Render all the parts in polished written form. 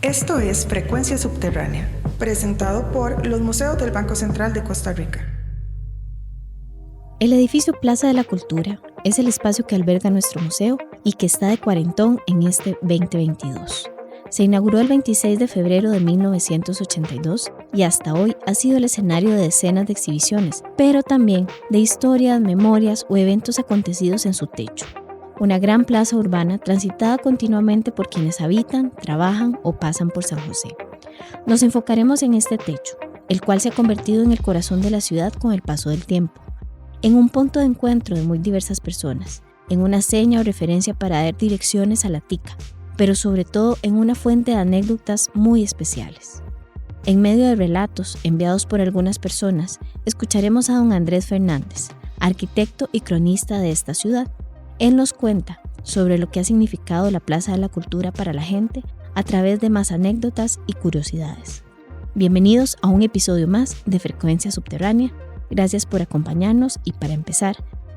Esto es Frecuencia Subterránea, presentado por los Museos del Banco Central de Costa Rica. El edificio Plaza de la Cultura es el espacio que alberga nuestro museo y que está de cuarentón en este 2022. Se inauguró el 26 de febrero de 1982 y hasta hoy ha sido el escenario de decenas de exhibiciones, pero también de historias, memorias o eventos acontecidos en su techo. Una gran plaza urbana transitada continuamente por quienes habitan, trabajan o pasan por San José. Nos enfocaremos en este techo, el cual se ha convertido en el corazón de la ciudad con el paso del tiempo, en un punto de encuentro de muy diversas personas, en una seña o referencia para dar direcciones a la tica, pero sobre todo en una fuente de anécdotas muy especiales. En medio de relatos enviados por algunas personas, escucharemos a don Andrés Fernández, arquitecto y cronista de esta ciudad. Él nos cuenta sobre lo que ha significado la Plaza de la Cultura para la gente a través de más anécdotas y curiosidades. Bienvenidos a un episodio más de Frecuencia Subterránea. Gracias por acompañarnos y para empezar,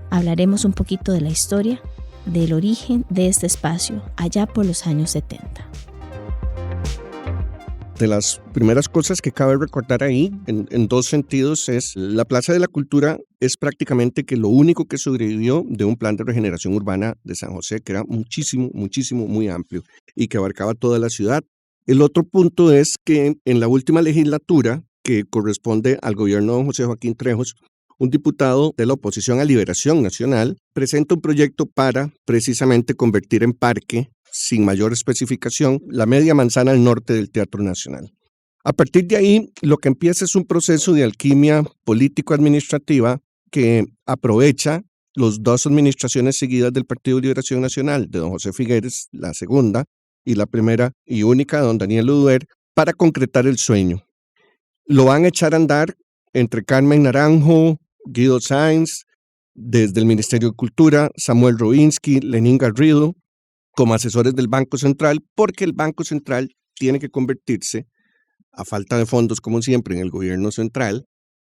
hablaremos un poquito de la historia, del origen de este espacio allá por los años 70. De las primeras cosas que cabe recordar ahí, en dos sentidos, es la Plaza de la Cultura es prácticamente que lo único que sobrevivió de un plan de regeneración urbana de San José, que era muchísimo, muy amplio y que abarcaba toda la ciudad. El otro punto es que en la última legislatura, que corresponde al gobierno de don José Joaquín Trejos, un diputado de la oposición a Liberación Nacional presenta un proyecto para precisamente convertir en parque, sin mayor especificación, la media manzana al norte del Teatro Nacional. A partir de ahí, lo que empieza es un proceso de alquimia político-administrativa que aprovecha las dos administraciones seguidas del Partido de Liberación Nacional, de don José Figueres, la segunda, y la primera y única de don Daniel Oduber, para concretar el sueño. Lo van a echar a andar entre Carmen Naranjo, Guido Sáenz, desde el Ministerio de Cultura, Samuel Robinsky, Lenín Garrido, como asesores del Banco Central, porque el Banco Central tiene que convertirse, a falta de fondos como siempre en el gobierno central,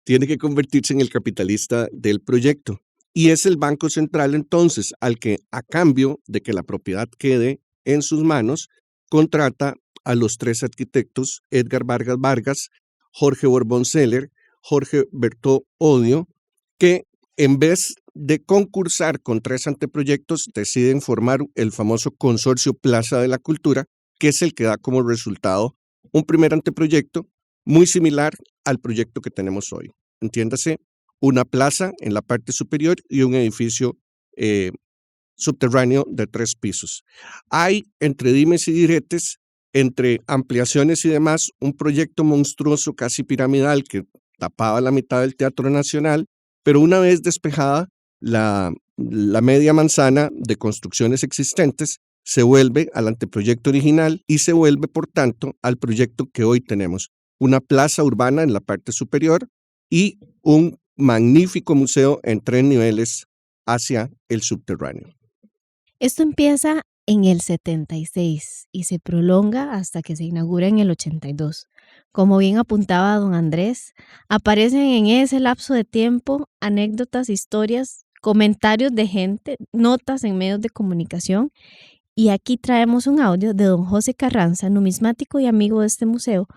tiene que convertirse en el capitalista del proyecto. Y es el Banco Central entonces al que, a cambio de que la propiedad quede en sus manos, contrata a los tres arquitectos, Edgar Vargas Vargas, Jorge Borbón Seller, Jorge Bertó Odio, que en vez de concursar con tres anteproyectos, deciden formar el famoso Consorcio Plaza de la Cultura, que es el que da como resultado un primer anteproyecto muy similar al proyecto que tenemos hoy. Entiéndase, una plaza en la parte superior y un edificio subterráneo de 3 pisos. Hay, entre dimes y diretes, entre ampliaciones y demás, un proyecto monstruoso casi piramidal que tapaba la mitad del Teatro Nacional, pero una vez despejada la media manzana de construcciones existentes, se vuelve al anteproyecto original y se vuelve, por tanto, al proyecto que hoy tenemos. Una plaza urbana en la parte superior y un magnífico museo en 3 niveles hacia el subterráneo. Esto empieza en el 76 y se prolonga hasta que se inaugura en el 82. Como bien apuntaba don Andrés, aparecen en ese lapso de tiempo anécdotas, historias, comentarios de gente, notas en medios de comunicación. Y aquí traemos un audio de don José Carranza, numismático y amigo de este museo,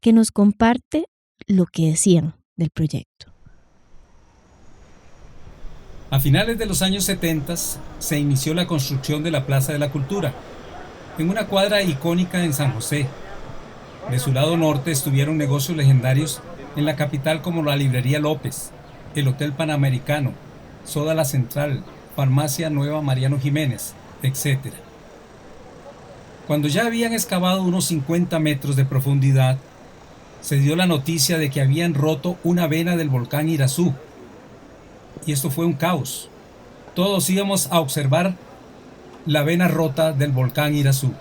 que nos comparte lo que decían del proyecto. A finales de los años 70 se inició la construcción de la Plaza de la Cultura, en una cuadra icónica en San José. De su lado norte estuvieron negocios legendarios en la capital como la Librería López, el Hotel Panamericano, Soda La Central, Farmacia Nueva Mariano Jiménez, etc. Cuando ya habían excavado unos 50 metros de profundidad, se dio la noticia de que habían roto una vena del volcán Irazú. Y esto fue un caos. Todos íbamos a observar la vena rota del volcán Irazú.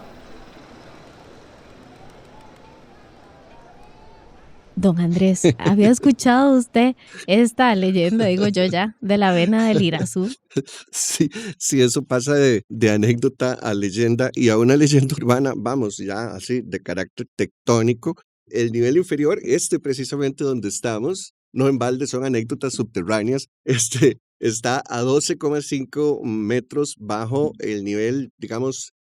Don Andrés, ¿había escuchado usted esta leyenda, digo yo ya, de la vena del Irazú? Sí, eso pasa de anécdota a leyenda y a una leyenda urbana, vamos, ya así, de carácter tectónico. El nivel inferior, precisamente donde estamos, no en balde, son anécdotas subterráneas, está a 12,5 metros bajo el nivel, digamos,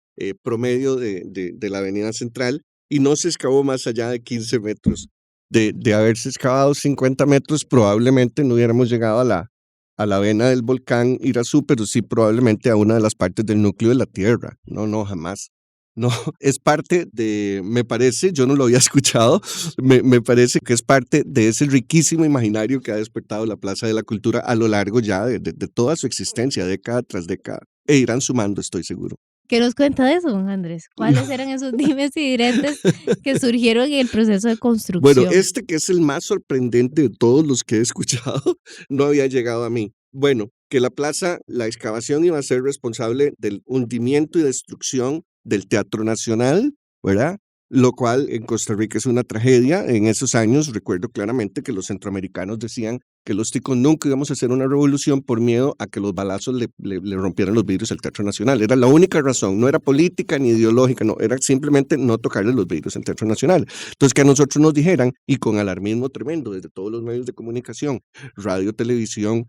promedio de la avenida central. y no se excavó más allá de 15 metros. De haberse excavado 50 metros, probablemente no hubiéramos llegado a la vena del volcán Irazú, pero sí probablemente a una de las partes del núcleo de la Tierra. No, no, jamás. No, es parte de, me parece, yo no lo había escuchado, me parece que es parte de ese riquísimo imaginario que ha despertado la Plaza de la Cultura a lo largo ya de toda su existencia, década tras década. E irán sumando, estoy seguro. ¿Qué nos cuenta de eso, don Andrés? ¿Cuáles eran esos dimes y diretes que surgieron en el proceso de construcción? Bueno, este que es el más sorprendente de todos los que he escuchado, no había llegado a mí. Bueno, que la plaza, la excavación iba a ser responsable del hundimiento y destrucción del Teatro Nacional, ¿verdad? Lo cual en Costa Rica es una tragedia. En esos años recuerdo claramente que los centroamericanos decían que los ticos nunca íbamos a hacer una revolución por miedo a que los balazos le rompieran los vidrios al Teatro Nacional. Era la única razón, no era política ni ideológica, no, era simplemente no tocarle los vidrios al Teatro Nacional. Entonces que a nosotros nos dijeran, y con alarmismo tremendo desde todos los medios de comunicación, radio, televisión,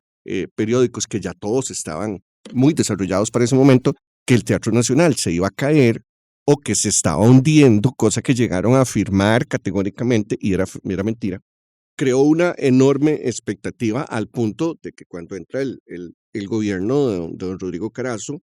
periódicos, que ya todos estaban muy desarrollados para ese momento, que el Teatro Nacional se iba a caer o que se estaba hundiendo, cosa que llegaron a afirmar categóricamente y era mentira, creó una enorme expectativa al punto de que cuando entra el gobierno de don Rodrigo Carazo,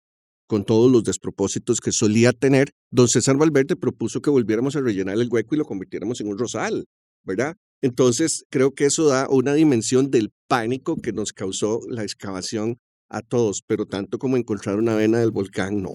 con todos los despropósitos que solía tener, don César Valverde propuso que volviéramos a rellenar el hueco y lo convirtiéramos en un rosal, ¿verdad? Entonces, creo que eso da una dimensión del pánico que nos causó la excavación a todos, pero tanto como encontrar una vena del volcán, no.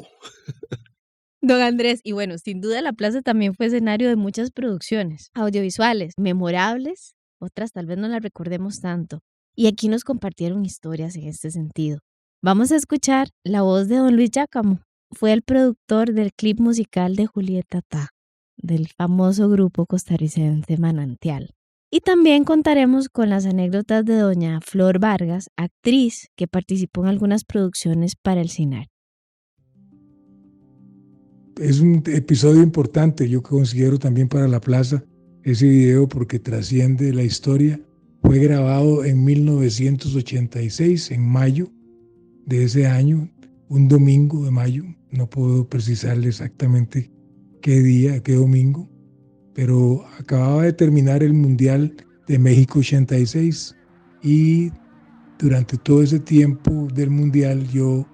Don Andrés, y bueno, sin duda la plaza también fue escenario de muchas producciones audiovisuales, memorables, otras tal vez no las recordemos tanto. Y aquí nos compartieron historias en este sentido. Vamos a escuchar la voz de don Luis Giacomo. Fue el productor del clip musical de Julieta Ta, del famoso grupo costarricense Manantial. Y también contaremos con las anécdotas de doña Flor Vargas, actriz que participó en algunas producciones para el CINAR. Es un episodio importante, yo considero también para la plaza, ese video, porque trasciende la historia. Fue grabado en 1986, en mayo de ese año, un domingo de mayo. No puedo precisarle exactamente qué día, qué domingo, pero acababa de terminar el Mundial de México 86 y durante todo ese tiempo del Mundial yo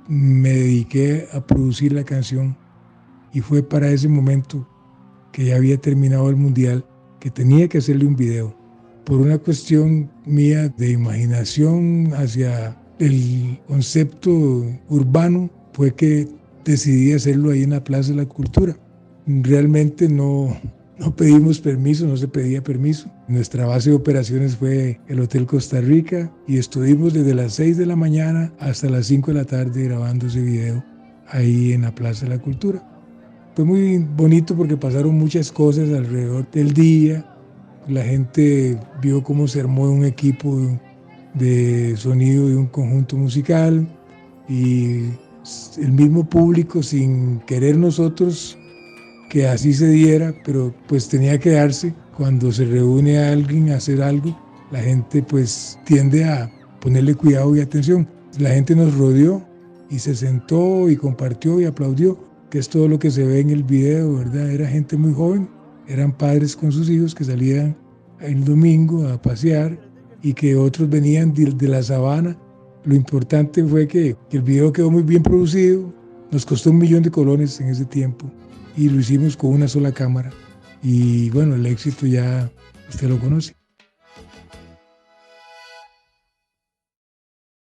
me dediqué a producir la canción y fue para ese momento que ya había terminado el Mundial que tenía que hacerle un video. Por una cuestión mía de imaginación hacia el concepto urbano fue que decidí hacerlo ahí en la Plaza de la Cultura. Realmente no pedimos permiso, no se pedía permiso. Nuestra base de operaciones fue el Hotel Costa Rica y estuvimos desde las 6 de la mañana hasta las 5 de la tarde grabando ese video ahí en la Plaza de la Cultura. Fue muy bonito porque pasaron muchas cosas alrededor del día. La gente vio cómo se armó un equipo de sonido de un conjunto musical y el mismo público, sin querer nosotros que así se diera, pero pues tenía que darse. Cuando se reúne a alguien a hacer algo, la gente pues tiende a ponerle cuidado y atención. La gente nos rodeó y se sentó y compartió y aplaudió, que es todo lo que se ve en el video, ¿verdad? Era gente muy joven, eran padres con sus hijos que salían el domingo a pasear y que otros venían de la sabana. Lo importante fue que el video quedó muy bien producido, nos costó $1 millón en ese tiempo y lo hicimos con una sola cámara. Y bueno, el éxito ya usted lo conoce.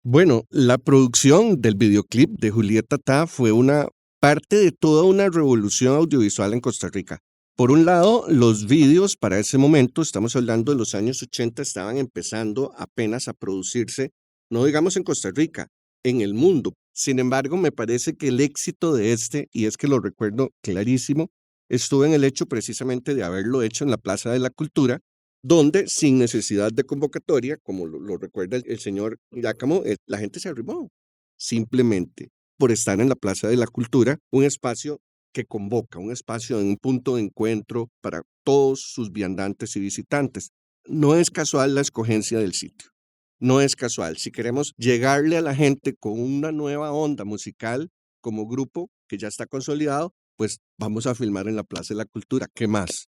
Bueno, la producción del videoclip de Julieta Ta fue una parte de toda una revolución audiovisual en Costa Rica. Por un lado, los vídeos para ese momento, estamos hablando de los años 80, estaban empezando apenas a producirse, no digamos en Costa Rica, en el mundo. Sin embargo, me parece que el éxito de y es que lo recuerdo clarísimo, estuvo en el hecho precisamente de haberlo hecho en la Plaza de la Cultura, donde sin necesidad de convocatoria, como lo recuerda el señor Giacomo, la gente se arrimó, simplemente por estar en la Plaza de la Cultura, un espacio que convoca, un espacio, un punto de encuentro para todos sus viandantes y visitantes. No es casual la escogencia del sitio, no es casual. Si queremos llegarle a la gente con una nueva onda musical como grupo que ya está consolidado, pues vamos a filmar en la Plaza de la Cultura. ¿Qué más?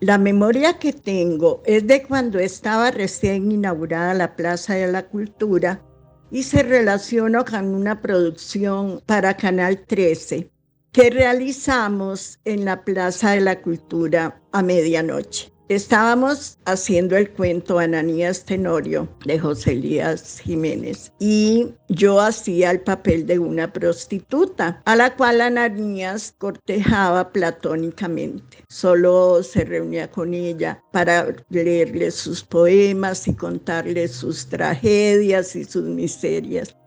La memoria que tengo es de cuando estaba recién inaugurada la Plaza de la Cultura y se relaciona con una producción para Canal 13 que realizamos en la Plaza de la Cultura a medianoche. Estábamos haciendo el cuento Ananías Tenorio de José Elías Jiménez y yo hacía el papel de una prostituta a la cual Ananías cortejaba platónicamente. Solo se reunía con ella para leerle sus poemas y contarle sus tragedias y sus miserias.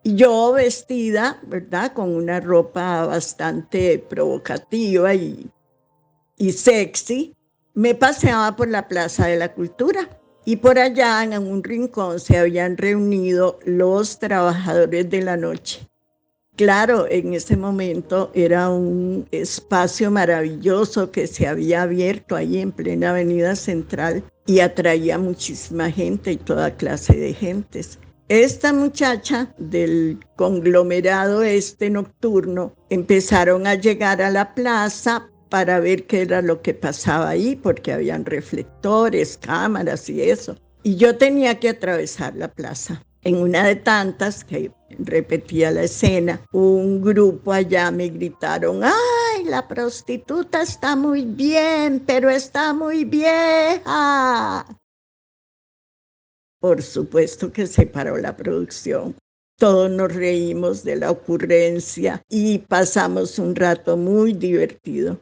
Y yo vestida, ¿verdad?, con una ropa bastante provocativa y sexy, me paseaba por la Plaza de la Cultura y por allá en un rincón se habían reunido los trabajadores de la noche. Claro, en ese momento era un espacio maravilloso que se había abierto ahí en plena Avenida Central y atraía muchísima gente y toda clase de gentes. Esta muchacha del conglomerado nocturno empezaron a llegar a la plaza para ver qué era lo que pasaba ahí, porque habían reflectores, cámaras y eso. Y yo tenía que atravesar la plaza. En una de tantas que repetía la escena, un grupo allá me gritaron: ¡ay, la prostituta está muy bien, pero está muy vieja! Por supuesto que se paró la producción. Todos nos reímos de la ocurrencia y pasamos un rato muy divertido.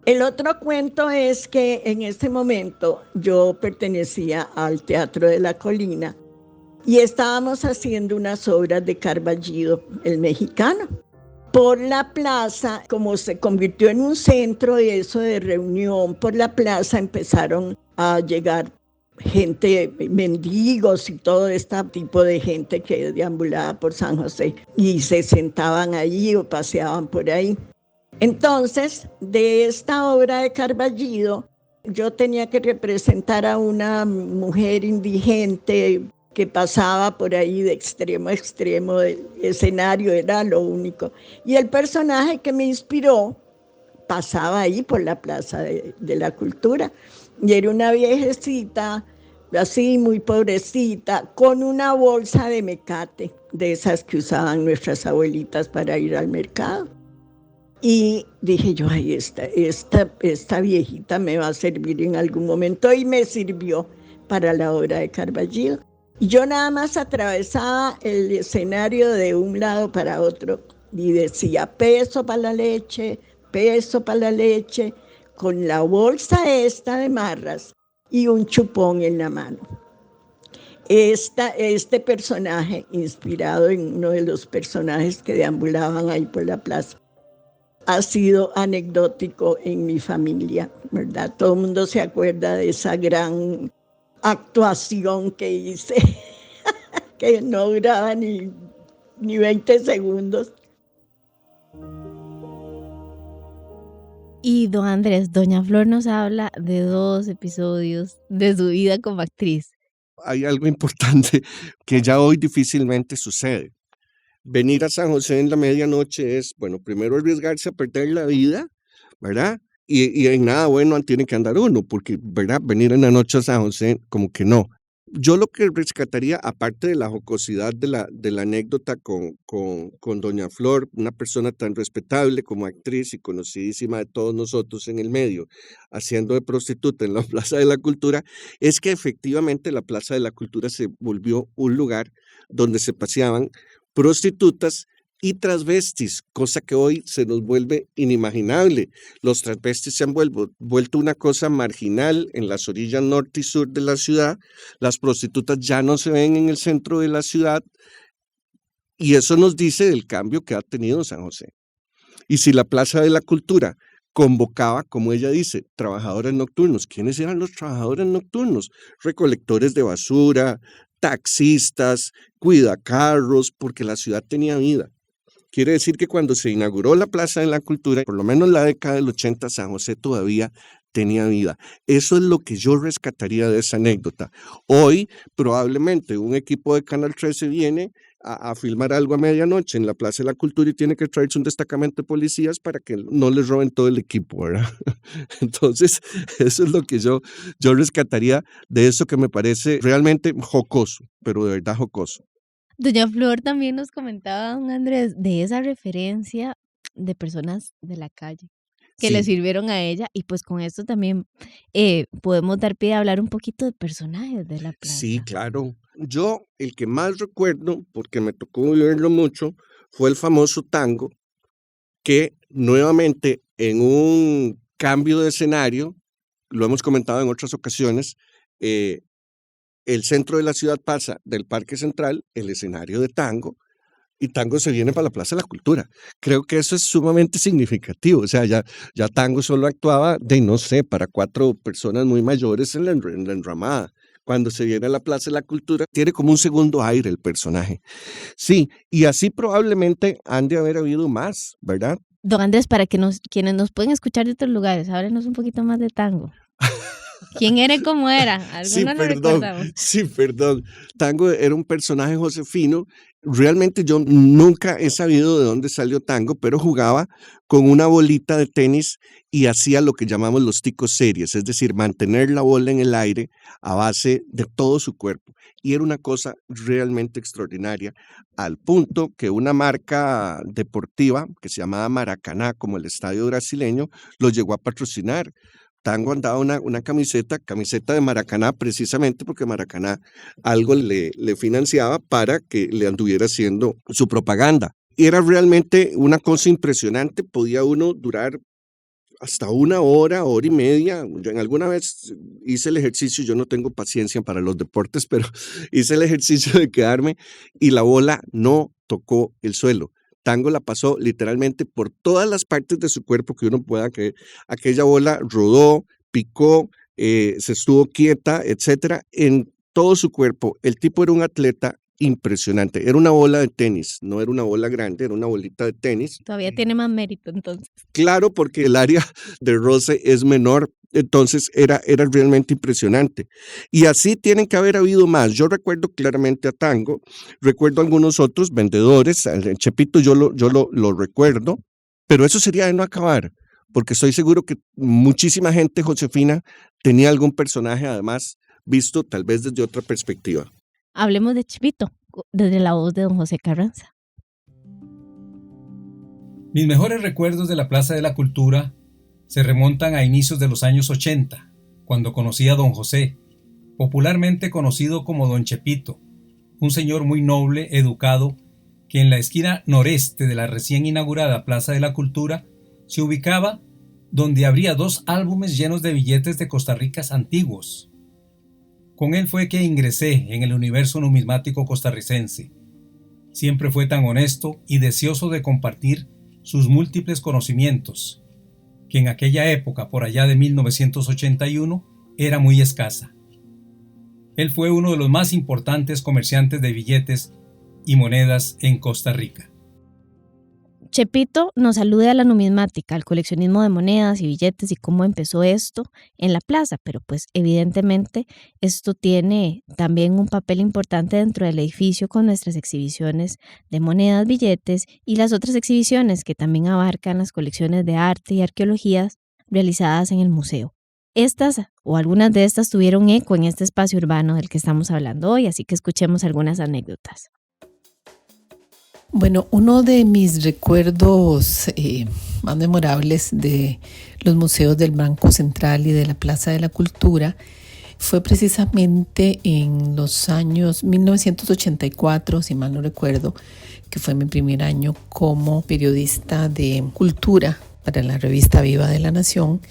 El otro cuento es que en ese momento yo pertenecía al Teatro de la Colina y estábamos haciendo unas obras de Carballido, el mexicano. Por la plaza, como se convirtió en un centro de eso de reunión, por la plaza empezaron a llegar gente, mendigos y todo este tipo de gente que deambulaba por San José y se sentaban allí o paseaban por ahí. Entonces, de esta obra de Carballido, yo tenía que representar a una mujer indigente que pasaba por ahí de extremo a extremo del escenario, era lo único. Y el personaje que me inspiró pasaba ahí por la Plaza de la Cultura. Y era una viejecita, así muy pobrecita, con una bolsa de mecate, de esas que usaban nuestras abuelitas para ir al mercado. Y dije yo, ay, esta viejita me va a servir en algún momento, y me sirvió para la obra de Carballido. Y yo nada más atravesaba el escenario de un lado para otro y decía: peso para la leche, con la bolsa de marras y un chupón en la mano. Este personaje, inspirado en uno de los personajes que deambulaban ahí por la plaza, ha sido anecdótico en mi familia, ¿verdad? Todo el mundo se acuerda de esa gran actuación que hice, que no duraba ni 20 segundos. Y don Andrés, doña Flor nos habla de 2 episodios de su vida como actriz. Hay algo importante que ya hoy difícilmente sucede. Venir a San José en la medianoche es, bueno, primero arriesgarse a perder la vida, ¿verdad? Y en nada bueno tiene que andar uno, porque, ¿verdad?, venir en la noche a San José, como que no. Yo lo que rescataría, aparte de la jocosidad de la anécdota con doña Flor, una persona tan respetable como actriz y conocidísima de todos nosotros en el medio, haciendo de prostituta en la Plaza de la Cultura, es que efectivamente la Plaza de la Cultura se volvió un lugar donde se paseaban prostitutas y transvestis, cosa que hoy se nos vuelve inimaginable. Los transvestis se han vuelto una cosa marginal en las orillas norte y sur de la ciudad. Las prostitutas ya no se ven en el centro de la ciudad, y eso nos dice del cambio que ha tenido San José. Y si la Plaza de la Cultura convocaba, como ella dice, trabajadores nocturnos, ¿quiénes eran los trabajadores nocturnos? Recolectores de basura, taxistas, cuidacarros, porque la ciudad tenía vida. Quiere decir que cuando se inauguró la Plaza de la Cultura, por lo menos en la década del 80, San José todavía tenía vida. Eso es lo que yo rescataría de esa anécdota. Hoy probablemente un equipo de Canal 13 viene a filmar algo a medianoche en la Plaza de la Cultura y tiene que traerse un destacamento de policías para que no les roben todo el equipo, ¿verdad? Entonces, eso es lo que yo rescataría de eso que me parece realmente jocoso, pero de verdad jocoso. Doña Flor también nos comentaba, don Andrés, de esa referencia de personas de la calle que le Sí, sirvieron a ella y pues con esto también podemos dar pie a hablar un poquito de personajes de la sí, plaza. claro. Yo, el que más recuerdo, porque me tocó vivirlo mucho, fue el famoso tango, que nuevamente en un cambio de escenario, lo hemos comentado en otras ocasiones, eh, el centro de la ciudad pasa del Parque Central, el escenario de tango, y tango se viene para la Plaza de la Cultura. Creo que eso es sumamente significativo. O sea, ya tango solo actuaba de, no sé, para 4 personas muy mayores en la enramada. Cuando se viene a la Plaza de la Cultura, tiene como un segundo aire el personaje. Sí, y así probablemente han de haber habido más, ¿verdad? Don Andrés, para que quienes nos pueden escuchar de otros lugares, háblenos un poquito más de tango. ¿Quién era y cómo era? Sí, Algunos lo perdón, recordamos. sí, perdón. Tango era un personaje josefino. Realmente yo nunca he sabido de dónde salió Tango, pero jugaba con una bolita de tenis y hacía lo que llamamos los ticos series, es decir, mantener la bola en el aire a base de todo su cuerpo. Y era una cosa realmente extraordinaria, al punto que una marca deportiva que se llamaba Maracaná, como el estadio brasileño, lo llegó a patrocinar. Tango andaba una camiseta de Maracaná, precisamente porque Maracaná algo le financiaba para que le anduviera haciendo su propaganda. Y era realmente una cosa impresionante, podía uno durar hasta 1 hora, hora y media. Yo en alguna vez hice el ejercicio, yo no tengo paciencia para los deportes, pero hice el ejercicio de quedarme y la bola no tocó el suelo. Tango la pasó literalmente por todas las partes de su cuerpo que uno pueda creer. Aquella bola rodó, picó, se estuvo quieta, etcétera, en todo su cuerpo. El tipo era un atleta impresionante. Era una bola de tenis, no era una bola grande, era una bolita de tenis. Todavía tiene más mérito entonces. Claro, porque el área de roce es menor, entonces era realmente impresionante. Y así tienen que haber habido más. Yo recuerdo claramente a Tango, recuerdo a algunos otros vendedores, al Chepito yo lo recuerdo, pero eso sería de no acabar, porque estoy seguro que muchísima gente josefina tenía algún personaje además visto tal vez desde otra perspectiva. Hablemos de Chepito, desde la voz de don José Carranza. Mis mejores recuerdos de la Plaza de la Cultura se remontan a inicios de los años 80, cuando conocí a don José, popularmente conocido como don Chepito, un señor muy noble, educado, que en la esquina noreste de la recién inaugurada Plaza de la Cultura se ubicaba donde habría 2 álbumes llenos de billetes de Costa Rica antiguos. Con él fue que ingresé en el universo numismático costarricense. Siempre fue tan honesto y deseoso de compartir sus múltiples conocimientos, que en aquella época, por allá de 1981, era muy escasa. Él fue uno de los más importantes comerciantes de billetes y monedas en Costa Rica. Chepito nos alude a la numismática, al coleccionismo de monedas y billetes y cómo empezó esto en la plaza, pero pues evidentemente esto tiene también un papel importante dentro del edificio con nuestras exhibiciones de monedas, billetes y las otras exhibiciones que también abarcan las colecciones de arte y arqueologías realizadas en el museo. Estas o algunas de estas tuvieron eco en este espacio urbano del que estamos hablando hoy, así que escuchemos algunas anécdotas. Bueno, uno de mis recuerdos más memorables de los museos del Banco Central y de la Plaza de la Cultura fue precisamente en los años 1984, si mal no recuerdo, que fue mi primer año como periodista de cultura para la revista Viva de la Nación,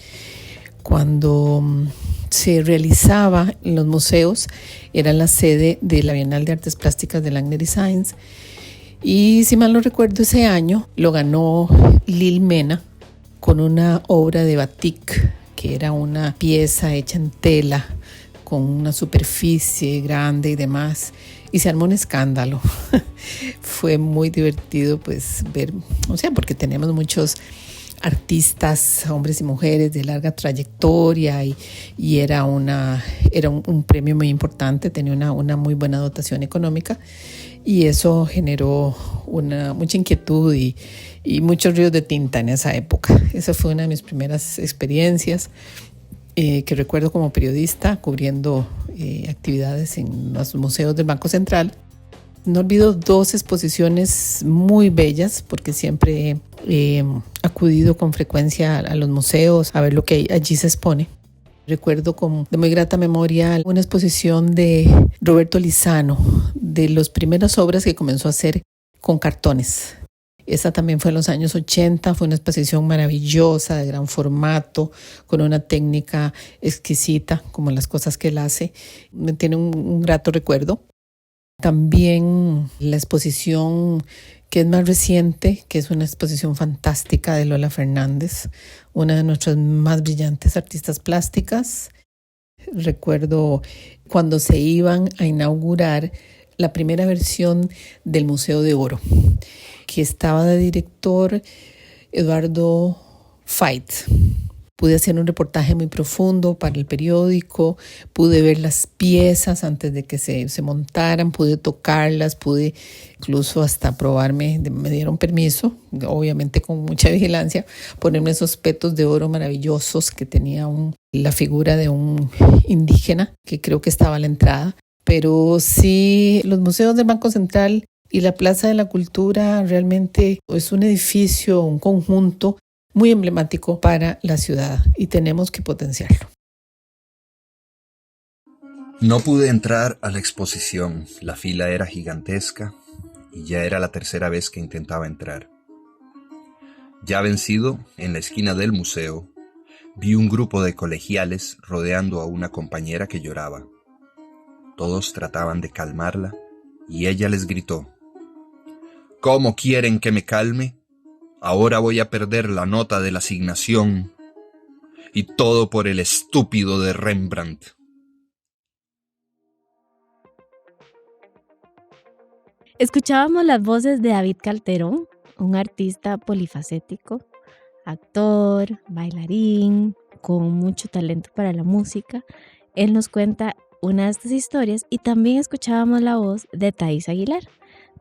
cuando se realizaba en los museos, era la sede de la Bienal de Artes Plásticas de Langner y Sáenz. Y si mal no recuerdo, ese año lo ganó Lil Mena con una obra de batik, que era una pieza hecha en tela con una superficie grande y demás, y se armó un escándalo. Fue muy divertido pues ver, o sea, porque tenemos muchos artistas, hombres y mujeres de larga trayectoria y era un premio muy importante, tenía una muy buena dotación económica y eso generó mucha inquietud y muchos ríos de tinta en esa época. Esa fue una de mis primeras experiencias que recuerdo como periodista cubriendo actividades en los museos del Banco Central. No olvido 2 exposiciones muy bellas porque siempre he acudido con frecuencia a los museos a ver lo que allí se expone. Recuerdo de muy grata memoria una exposición de Roberto Lizano, de las primeras obras que comenzó a hacer con cartones. Esa también fue en los años 80, fue una exposición maravillosa, de gran formato, con una técnica exquisita, como las cosas que él hace. Me tiene un grato recuerdo. También la exposición que es más reciente, que es una exposición fantástica de Lola Fernández, una de nuestras más brillantes artistas plásticas. Recuerdo cuando se iban a inaugurar la primera versión del Museo de Oro, que estaba de director Eduardo Fait. Pude hacer un reportaje muy profundo para el periódico, pude ver las piezas antes de que se montaran, pude tocarlas, pude incluso hasta probarme, me dieron permiso, obviamente con mucha vigilancia, ponerme esos petos de oro maravillosos que tenía la figura de un indígena, que creo que estaba a la entrada. Pero sí, los museos del Banco Central y la Plaza de la Cultura realmente es un edificio, un conjunto muy emblemático para la ciudad y tenemos que potenciarlo. No pude entrar a la exposición, la fila era gigantesca y ya era la 3ª vez que intentaba entrar. Ya vencido, en la esquina del museo, vi un grupo de colegiales rodeando a una compañera que lloraba. Todos trataban de calmarla y ella les gritó: ¿Cómo quieren que me calme? Ahora voy a perder la nota de la asignación. Y todo por el estúpido de Rembrandt. Escuchábamos las voces de David Calderón, un artista polifacético, actor, bailarín, con mucho talento para la música. Él nos cuenta una de estas historias y también escuchábamos la voz de Thais Aguilar,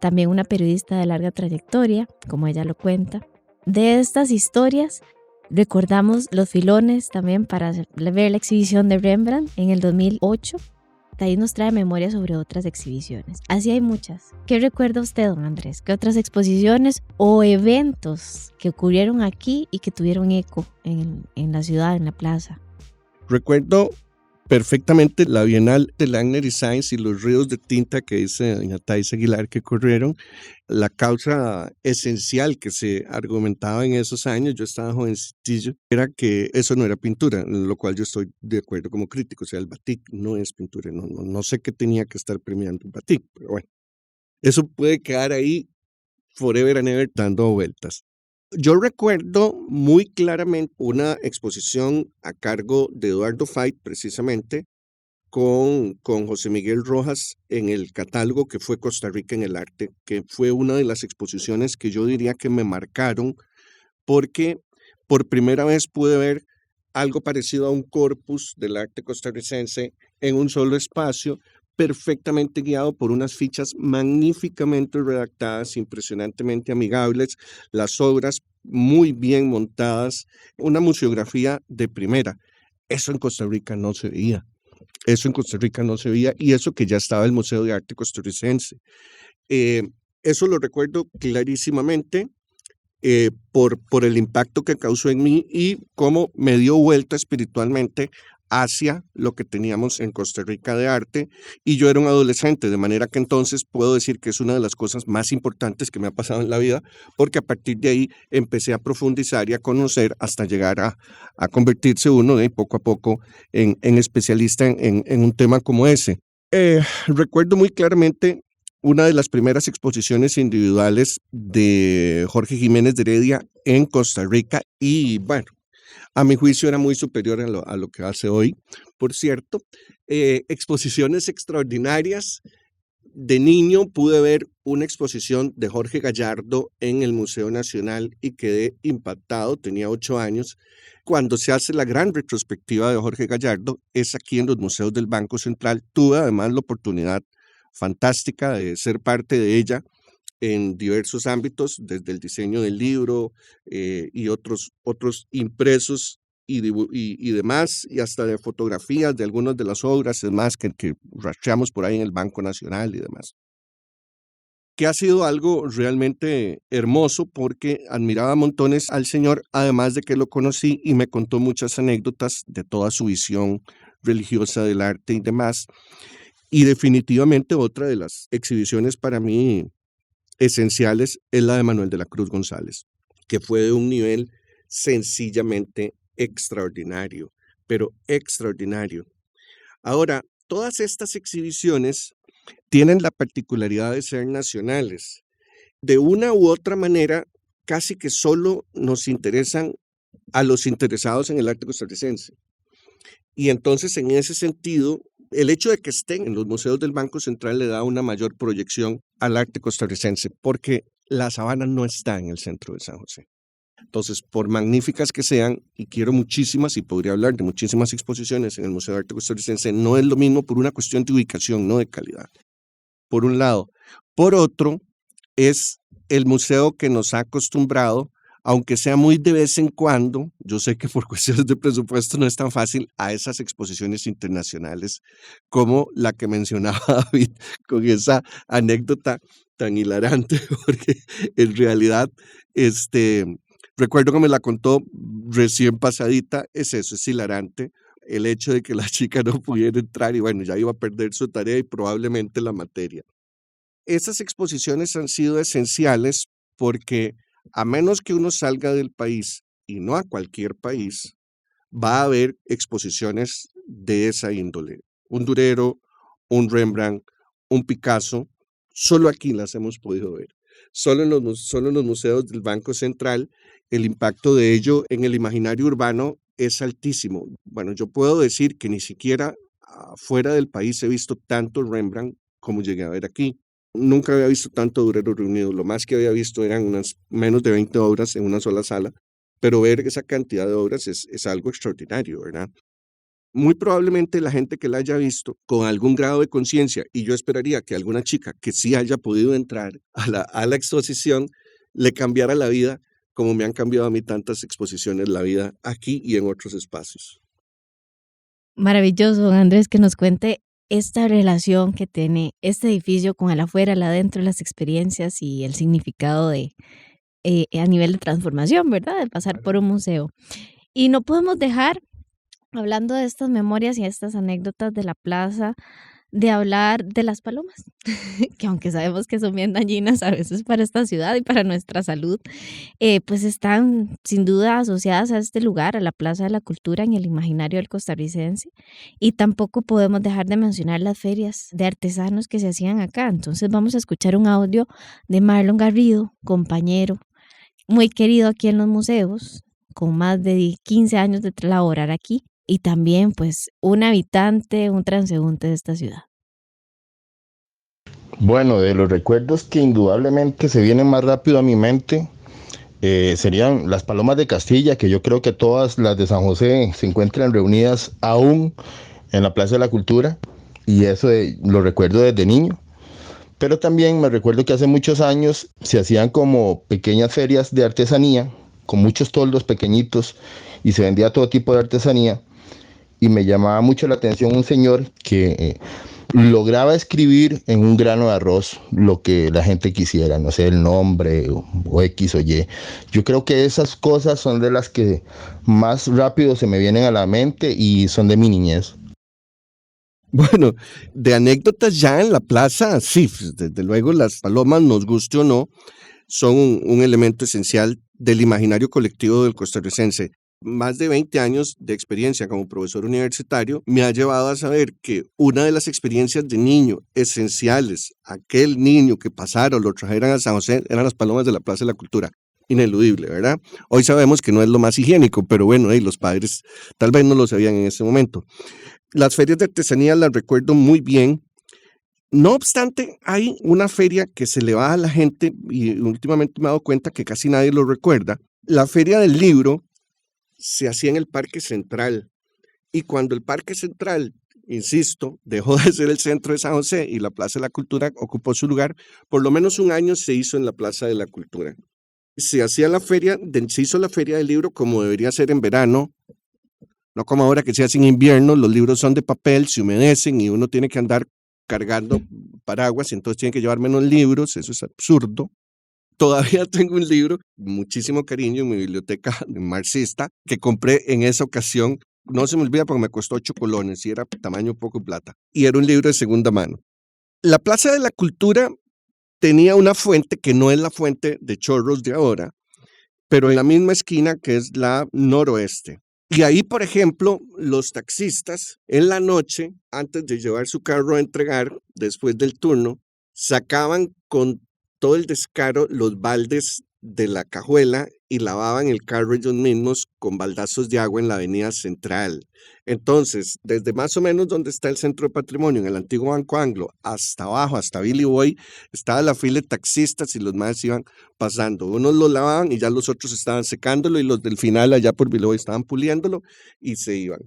también una periodista de larga trayectoria, como ella lo cuenta. De estas historias recordamos Los Filones también para ver la exhibición de Rembrandt en el 2008. Thais nos trae memorias sobre otras exhibiciones. Así hay muchas. ¿Qué recuerda usted, don Andrés? ¿Qué otras exposiciones o eventos que ocurrieron aquí y que tuvieron eco en la ciudad, en la plaza? Recuerdo perfectamente la Bienal de Langner y Sainz y los ríos de tinta que dice doña Thais Aguilar que corrieron. La causa esencial que se argumentaba en esos años, yo estaba jovencillo, era que eso no era pintura, en lo cual yo estoy de acuerdo como crítico. O sea, el batik no es pintura, no sé qué tenía que estar premiando un batik, pero bueno, eso puede quedar ahí forever and ever dando vueltas. Yo recuerdo muy claramente una exposición a cargo de Eduardo Fait, precisamente, con José Miguel Rojas en el catálogo que fue Costa Rica en el arte, que fue una de las exposiciones que yo diría que me marcaron, porque por primera vez pude ver algo parecido a un corpus del arte costarricense en un solo espacio, perfectamente guiado por unas fichas magníficamente redactadas, impresionantemente amigables, las obras muy bien montadas, una museografía de primera. Eso en Costa Rica no se veía. Y eso que ya estaba el Museo de Arte Costarricense. Eso lo recuerdo clarísimamente por el impacto que causó en mí y cómo me dio vuelta espiritualmente hacia lo que teníamos en Costa Rica de arte, y yo era un adolescente, de manera que entonces puedo decir que es una de las cosas más importantes que me ha pasado en la vida, porque a partir de ahí empecé a profundizar y a conocer hasta llegar a convertirse uno poco a poco en especialista en un tema como ese. Recuerdo muy claramente una de las primeras exposiciones individuales de Jorge Jiménez de Heredia en Costa Rica, y bueno, a mi juicio era muy superior a lo que hace hoy, por cierto. Exposiciones extraordinarias, De niño pude ver una exposición de Jorge Gallardo en el Museo Nacional y quedé impactado, tenía 8 años. Cuando se hace la gran retrospectiva de Jorge Gallardo, es aquí en los museos del Banco Central. Tuve además la oportunidad fantástica de ser parte de ella en diversos ámbitos, desde el diseño del libro y otros impresos y demás, y hasta de fotografías de algunas de las obras, es más, que rastreamos por ahí en el Banco Nacional y demás. Que ha sido algo realmente hermoso porque admiraba montones al señor, además de que lo conocí y me contó muchas anécdotas de toda su visión religiosa del arte y demás. Y definitivamente otra de las exhibiciones para mí esenciales es la de Manuel de la Cruz González, que fue de un nivel sencillamente extraordinario, pero extraordinario. Ahora, todas estas exhibiciones tienen la particularidad de ser nacionales. De una u otra manera, casi que solo nos interesan a los interesados en el arte costarricense. Y entonces, en ese sentido, el hecho de que estén en los museos del Banco Central le da una mayor proyección al arte costarricense, porque la Sabana no está en el centro de San José. Entonces, por magníficas que sean, y quiero muchísimas, y podría hablar de muchísimas exposiciones en el Museo de Arte Costarricense, no es lo mismo por una cuestión de ubicación, no de calidad. Por un lado. Por otro, es el museo que nos ha acostumbrado, aunque sea muy de vez en cuando, yo sé que por cuestiones de presupuesto no es tan fácil, a esas exposiciones internacionales como la que mencionaba David, con esa anécdota tan hilarante, porque en realidad, recuerdo que me la contó recién pasadita, es eso, es hilarante, el hecho de que la chica no pudiera entrar y bueno, ya iba a perder su tarea y probablemente la materia. Esas exposiciones han sido esenciales porque a menos que uno salga del país y no a cualquier país, va a haber exposiciones de esa índole. Un Durero, un Rembrandt, un Picasso, solo aquí las hemos podido ver. Solo en los museos del Banco Central, el impacto de ello en el imaginario urbano es altísimo. Bueno, yo puedo decir que ni siquiera fuera del país he visto tanto Rembrandt como llegué a ver aquí. Nunca había visto tanto Durero reunido. Lo más que había visto eran unas menos de 20 obras en una sola sala, pero ver esa cantidad de obras es algo extraordinario, ¿verdad? Muy probablemente la gente que la haya visto con algún grado de conciencia, y yo esperaría que alguna chica que sí haya podido entrar a la exposición, le cambiara la vida, como me han cambiado a mí tantas exposiciones la vida aquí y en otros espacios. Maravilloso, don Andrés, que nos cuente esta relación que tiene este edificio con el afuera, el adentro, las experiencias y el significado de a nivel de transformación, ¿verdad? De pasar por un museo. Y no podemos dejar, hablando de estas memorias y estas anécdotas de la plaza, de hablar de las palomas, que aunque sabemos que son bien dañinas a veces para esta ciudad y para nuestra salud, pues están sin duda asociadas a este lugar, a la Plaza de la Cultura en el imaginario del costarricense, y tampoco podemos dejar de mencionar las ferias de artesanos que se hacían acá. Entonces vamos a escuchar un audio de Marlon Garrido, compañero, muy querido aquí en los museos, con más de 15 años de laborar aquí, y también pues un habitante, un transeúnte de esta ciudad. Bueno, de los recuerdos que indudablemente se vienen más rápido a mi mente, serían las palomas de Castilla, que yo creo que todas las de San José se encuentran reunidas aún en la Plaza de la Cultura, y eso lo recuerdo desde niño. Pero también me recuerdo que hace muchos años se hacían como pequeñas ferias de artesanía, con muchos toldos pequeñitos, y se vendía todo tipo de artesanía. Y me llamaba mucho la atención un señor que lograba escribir en un grano de arroz lo que la gente quisiera, no sé, el nombre o X o Y. Yo creo que esas cosas son de las que más rápido se me vienen a la mente y son de mi niñez. Bueno, de anécdotas ya en la plaza, sí, desde luego las palomas, nos guste o no, son un elemento esencial del imaginario colectivo del costarricense. Más de 20 años de experiencia como profesor universitario me ha llevado a saber que una de las experiencias de niño esenciales, aquel niño que pasara o lo trajeran a San José, eran las palomas de la Plaza de la Cultura. Ineludible, ¿verdad? Hoy sabemos que no es lo más higiénico, pero bueno, los padres tal vez no lo sabían en ese momento. Las ferias de artesanía las recuerdo muy bien. No obstante, hay una feria que se le va a la gente y últimamente me he dado cuenta que casi nadie lo recuerda. La Feria del Libro se hacía en el Parque Central y cuando el Parque Central, insisto, dejó de ser el centro de San José y la Plaza de la Cultura ocupó su lugar, por lo menos un año se hizo en la Plaza de la Cultura. Se hacía se hizo la Feria del Libro como debería ser en verano, no como ahora que se hace en invierno, los libros son de papel, se humedecen y uno tiene que andar cargando paraguas y entonces tiene que llevar menos libros, eso es absurdo. Todavía tengo un libro, muchísimo cariño en mi biblioteca marxista, que compré en esa ocasión. No se me olvida porque me costó 8 colones y era tamaño poco plata. Y era un libro de segunda mano. La Plaza de la Cultura tenía una fuente que no es la fuente de Chorros de ahora, pero en la misma esquina que es la noroeste. Y ahí, por ejemplo, los taxistas en la noche, antes de llevar su carro a entregar, después del turno, sacaban con todo el descaro los baldes de la cajuela y lavaban el carro ellos mismos con baldazos de agua en la avenida Central. Entonces, desde más o menos donde está el Centro de Patrimonio, en el antiguo Banco Anglo, hasta abajo, hasta Billy Boy, estaba la fila de taxistas y los más iban pasando. Unos lo lavaban y ya los otros estaban secándolo y los del final allá por Billy Boy estaban puliéndolo y se iban.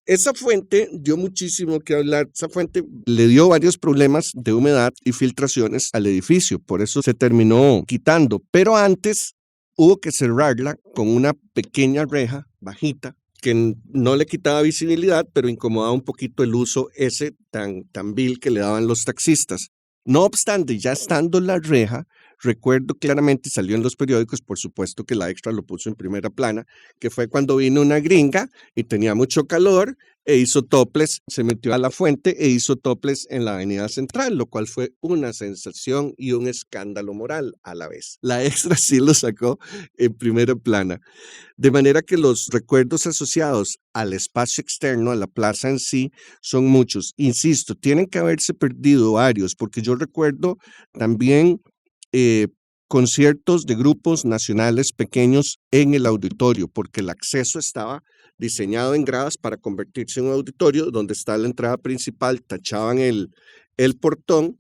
Esa fuente dio muchísimo que hablar. Esa fuente le dio varios problemas de humedad y filtraciones al edificio, por eso se terminó quitando. Pero antes hubo que cerrarla con una pequeña reja bajita que no le quitaba visibilidad, pero incomodaba un poquito el uso ese tan vil que le daban los taxistas. No obstante, ya estando la reja, recuerdo claramente, salió en los periódicos, por supuesto que la Extra lo puso en primera plana, que fue cuando vino una gringa y tenía mucho calor e hizo toples, se metió a la fuente e hizo toples en la Avenida Central, lo cual fue una sensación y un escándalo moral a la vez. La Extra sí lo sacó en primera plana. De manera que los recuerdos asociados al espacio externo, a la plaza en sí, son muchos. Insisto, tienen que haberse perdido varios, porque yo recuerdo también conciertos de grupos nacionales pequeños en el auditorio, porque el acceso estaba diseñado en gradas para convertirse en un auditorio donde está la entrada principal, tachaban el portón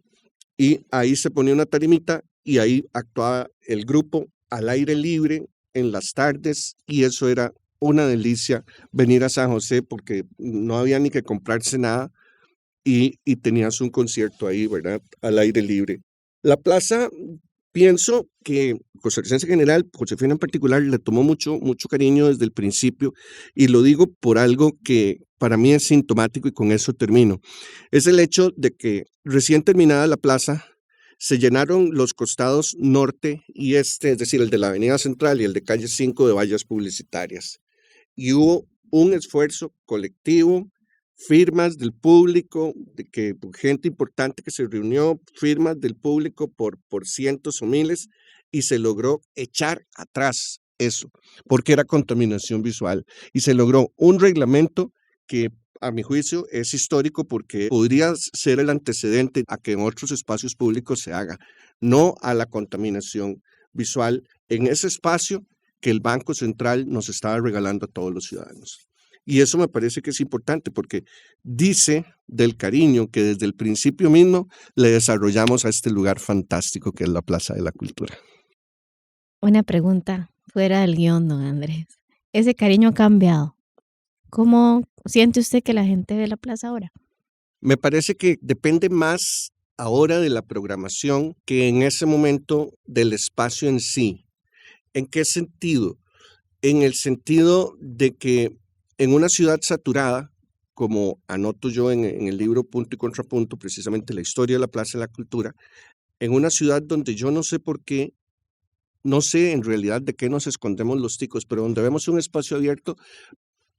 y ahí se ponía una tarimita y ahí actuaba el grupo al aire libre en las tardes y eso era una delicia venir a San José porque no había ni que comprarse nada y tenías un concierto ahí, ¿verdad? Al aire libre. La plaza, pienso que Costarricense en general, Josefina en particular, le tomó mucho cariño desde el principio y lo digo por algo que para mí es sintomático y con eso termino. Es el hecho de que recién terminada la plaza, se llenaron los costados norte y este, es decir, el de la Avenida Central y el de Calle 5 de vallas publicitarias. Y hubo un esfuerzo colectivo, firmas del público, de que gente importante que se reunió, firmas del público por cientos o miles, y se logró echar atrás eso, porque era contaminación visual. Y se logró un reglamento que a mi juicio es histórico porque podría ser el antecedente a que en otros espacios públicos se haga, no a la contaminación visual en ese espacio que el Banco Central nos estaba regalando a todos los ciudadanos. Y eso me parece que es importante porque dice del cariño que desde el principio mismo le desarrollamos a este lugar fantástico que es la Plaza de la Cultura. Una pregunta fuera del guión, don Andrés. ¿Ese cariño ha cambiado? ¿Cómo siente usted que la gente ve la plaza ahora? Me parece que depende más ahora de la programación que en ese momento del espacio en sí. ¿En qué sentido? En el sentido de que en una ciudad saturada, como anoto yo en el libro Punto y Contrapunto, precisamente la historia de la Plaza de la Cultura, en una ciudad donde yo no sé por qué, no sé en realidad de qué nos escondemos los ticos, pero donde vemos un espacio abierto,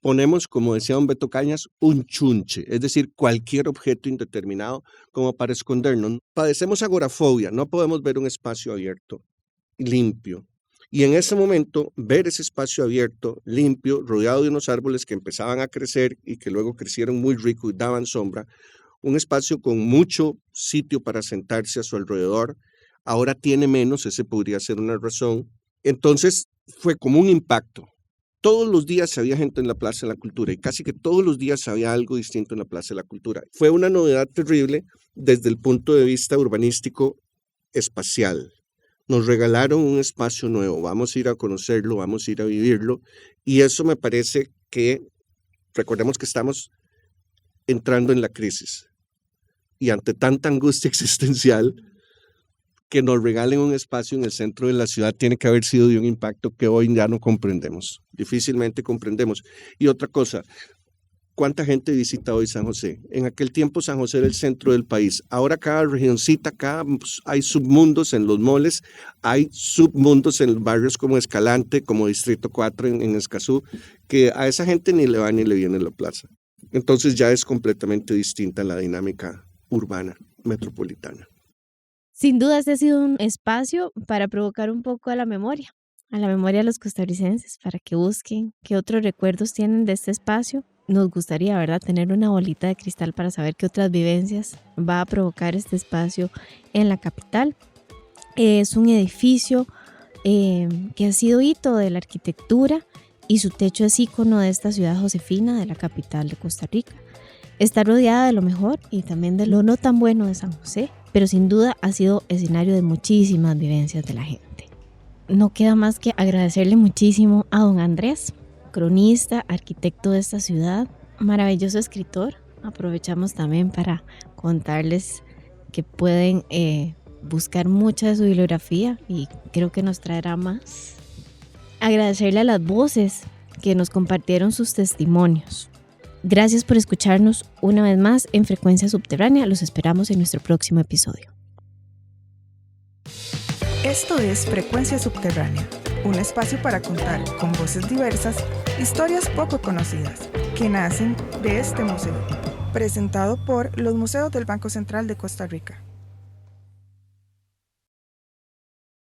ponemos, como decía don Beto Cañas, un chunche, es decir, cualquier objeto indeterminado como para escondernos. Padecemos agorafobia, no podemos ver un espacio abierto, limpio. Y en ese momento, ver ese espacio abierto, limpio, rodeado de unos árboles que empezaban a crecer y que luego crecieron muy rico y daban sombra, un espacio con mucho sitio para sentarse a su alrededor, ahora tiene menos, ese podría ser una razón. Entonces, fue como un impacto. todos los días había gente en la Plaza de la Cultura y casi que todos los días había algo distinto en la Plaza de la Cultura. Fue una novedad terrible desde el punto de vista urbanístico espacial. Nos regalaron un espacio nuevo, vamos a ir a conocerlo, vamos a ir a vivirlo, y eso me parece que, recordemos que estamos entrando en la crisis, y ante tanta angustia existencial, que nos regalen un espacio en el centro de la ciudad tiene que haber sido de un impacto que hoy ya no comprendemos, difícilmente comprendemos. Y otra cosa, ¿cuánta gente visita hoy San José? En aquel tiempo San José era el centro del país. Ahora cada regioncita, hay submundos en los moles, hay submundos en barrios como Escalante, como Distrito 4 en Escazú, que a esa gente ni le va ni le viene la plaza. Entonces ya es completamente distinta la dinámica urbana, metropolitana. Sin duda este ha sido un espacio para provocar un poco a la memoria de los costarricenses, para que busquen qué otros recuerdos tienen de este espacio. Nos gustaría, ¿verdad?, tener una bolita de cristal para saber qué otras vivencias va a provocar este espacio en la capital. Es un edificio que ha sido hito de la arquitectura y su techo es ícono de esta ciudad josefina, de la capital de Costa Rica. Está rodeada de lo mejor y también de lo no tan bueno de San José, pero sin duda ha sido escenario de muchísimas vivencias de la gente. No queda más que agradecerle muchísimo a don Andrés, cronista, arquitecto de esta ciudad, maravilloso escritor. Aprovechamos también para contarles que pueden buscar mucha de su bibliografía y creo que nos traerá más. Agradecerle a las voces que nos compartieron sus testimonios. Gracias por escucharnos una vez más en Frecuencia Subterránea. Los esperamos en nuestro próximo episodio. Esto es Frecuencia Subterránea, un espacio para contar con voces diversas historias poco conocidas que nacen de este museo, presentado por los Museos del Banco Central de Costa Rica.